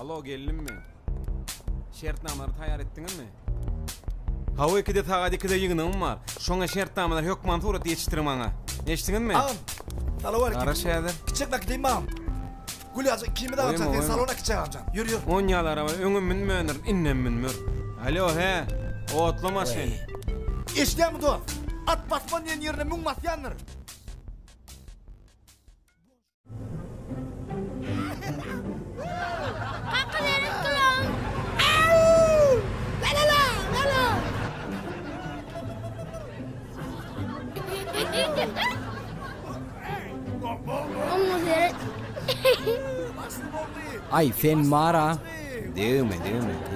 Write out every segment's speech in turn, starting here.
Alo geldim mi? Şertnamaları tayar ettiniz mi? Hava 2'de tağa 2'de yığınım var. Şoňa şertnamalar hökman turat yetiştirim aňa. Eşdiňizmi mi? Ağam. Talavar Ara şäder. Kiçik vakitlim ağam. Gulyazy kimi de alacak diye salona kiçik alacağım. Yürü. Onyalar araba öňüm minmönür, innem minmör. Alo he. Otlama seni. Eşdämi do? At basman diýen ýerine müň masyandyr. Ay fen mara. Deme.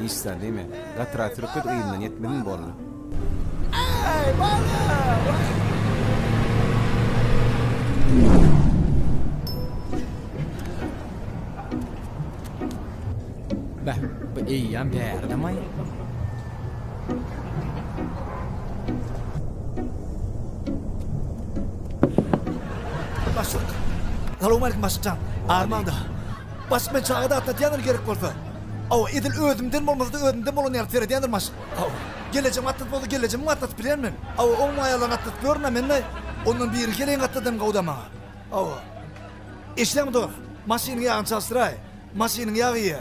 İsta deme. Gatra türküt ýylyny yetmedin bolly. Ay bana. Bah, bu eýýän bärdemay. Başlık. Salamualeyküm başlıkcan. Armanda. Başlıkmen çağıda atla diyanır gerek bolsa. Awa edil özümden bolmasa özümden bolan ýer tere diyanır maş. Awa geleceğim atlat boldy geleceğim atlat bilenmen. Awa oň aýalan atlat görnä menne. Ondan biri gelen atladan gawdama. Awa. Eşlämi dur. Maşyny ýağyn çalstyray. Maşynyň ýagy.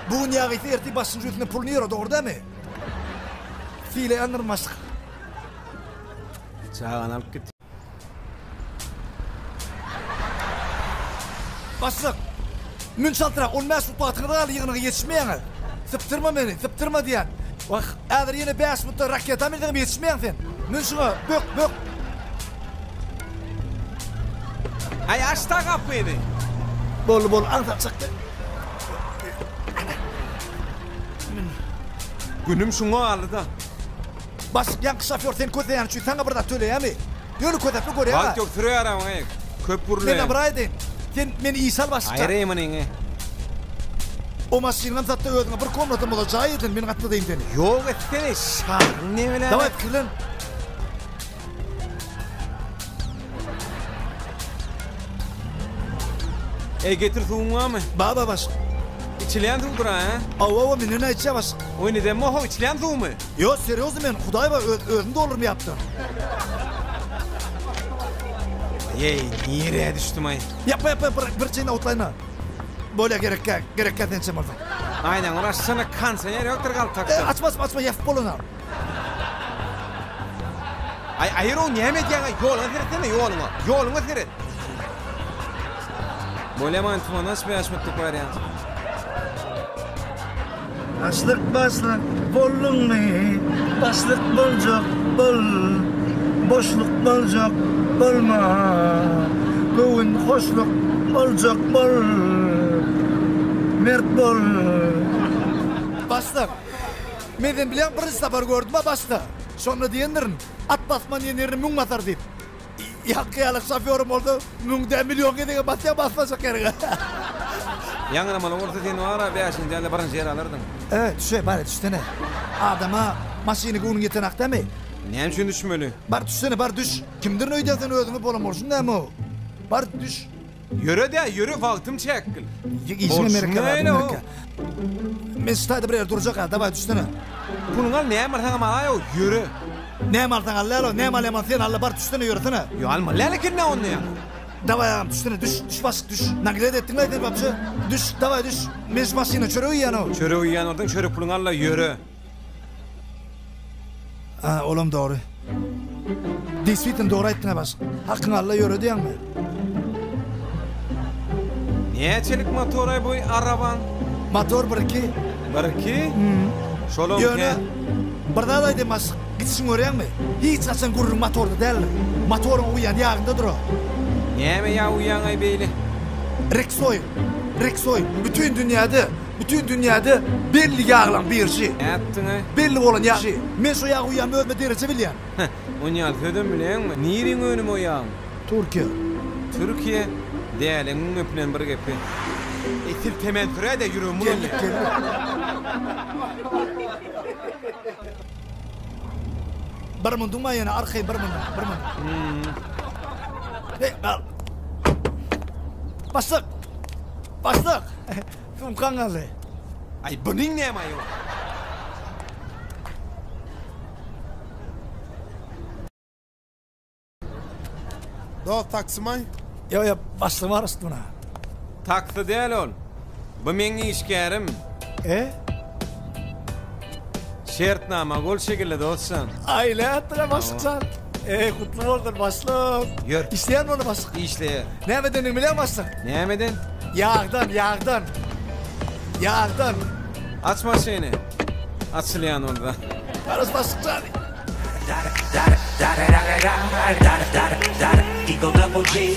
Bugun ýagy terti başyň jötüne pul ýero dogurdamy? File anırmaşyk. Çağan alıp git. Başlık. Mün çaltıra olmaz bu patıqda alı yığınığı yetişmeyen. Sıptırma meni, sıptırma diyen. Bak, eğer yine 5 minutta raketa mendığım yetişmeyen sen. Mün şuna, bök. Ay açta kapıydı. Bol, anlat çıktı. Günüm şuna aldı da. Başlık, yankı şoför sen kötleyen şu sana burada söyle mi? Yolu kötlepi gör ya. Vakt yok, türü aramaya. Köpürlü. Beni bıraydın. Sen beni İsal başlıkta. Ayrıyım nene. O maşingan zatta ödüne bir komnatam olacağı edin, beni atladayım seni. Yok etsene, şahın ne öyle? Davay fikirlen. Getir suğun mı? Baba baş. İçileyen suğdur ha? Ava minine içe baş. O ne deme o, içileyen suğu mu? Yo, seriyoz men, Huday var, özünde olur mu yaptın? Yey, nereye düştüm ay? Yapma, bir şeyini outlayna. Böyle gerek dençem orada. Aynen, orası sana kansa, yer yoktur kal taktı. Açma, yafıp boluna. Ay, hayır o niye medyaga, yoluna siretsene, yoluna siret. Böyle mantuma nasıl bir aşmatlık var ya? Başlık, bolun mi? Başlık bolcak, bol. Boşluk bolcak, bolma. Göğün hoşluk bolcak, bol. Mert bol. Başlık. Meden bilen bir sabar gördüm ha başlık. Sonra diyendirin, at basman yenerini müň basar deyip. Yakıyalık şoförüm oldu, müňde milyon edege basacak yerine. Yangramalı orta seni var ha, beşinci yerle barınca yer alırdın. Evet, bari düşsene. Adama maşini gönün yetenek demi. Neyem şun düşmeli? Bar düşsene, bar düş. Kimdirin öyden sen özünü bolamorsun demi o? Bar düş. Yürü, vaktım çekil. İyisine Amerika var, Amerika. Mesutayda bir yer duracak ha, davay düşsene. Bunun al neyem var sana malaya o, yürü. Neyem altan allalo, neyem aleman sen alla, bar düşsene yürüsene. Yo alma, lelekin ne onu ya? Davay ağam, düşsene, düş basık, düş. Naklet ettin mi babacı? Düş, davay düş. Mes maşina çöre uyuyan o. Çöre uyuyan oradan, çöre pulun alla, yürü. Ha, oğlum doğru. Desvitin doğru ettin bas. Hakkın alla yürü diyen mi? Niye çelik motoray boy araban? Motor bir iki. Şolom Yöne. ke? Barda da demez. Gitsin öğren mi? Hiç açsan gurur motorda değil. Motorun uyan yağında dur o. Niye mi ya uyan ay beyli? Reksoy. Bütün dünyada belli yağlan bir şey. Ne yaptın ay? Belli olan yağ şey. Men şu yağı uyan ölme derece bilyen. Onu yal söydüm bilen mi? Nirin önüm o yağın? Türkiye. Değerli, onun öpülen bir gepi. Etil temel türe de yürü bunu. Geldik. Barman duma yana arkayı barman. Hey al. Başlık. Film kangalı. Ay bunun ne mayı? Dost taksimay. Ya başlığım arasın buna. Taktı değil ol. Bu meni işgärim. Şertnama gol şekilde dostsan. Aile hattına başlıksan. Kutlu olsun başlık. Yör. İsteyen onu başlık. İşleyer. Ne bedeni bile başlık? Ne emedin? Yağdan. Açma şeyini. Açılyan orada. Arası başlıksan. Eagle Double G.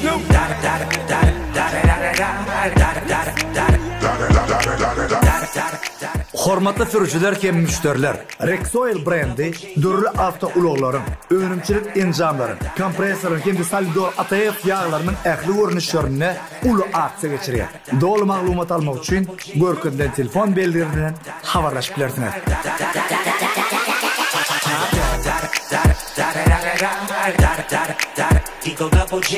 Hormatly sürücüler hem müşteriler. Rexoil brendi dörlü avto uloglaryň, önümçilik enjamlaryň, kompresoryň hem Salvador ATF ýağlarynyň ähli görnüşlerini uly aksiýa geçirýär. Dolu maglumat almak üçin görkenden telefon beldirdilen habarlaşyp bilersiňiz. Eagle Double G.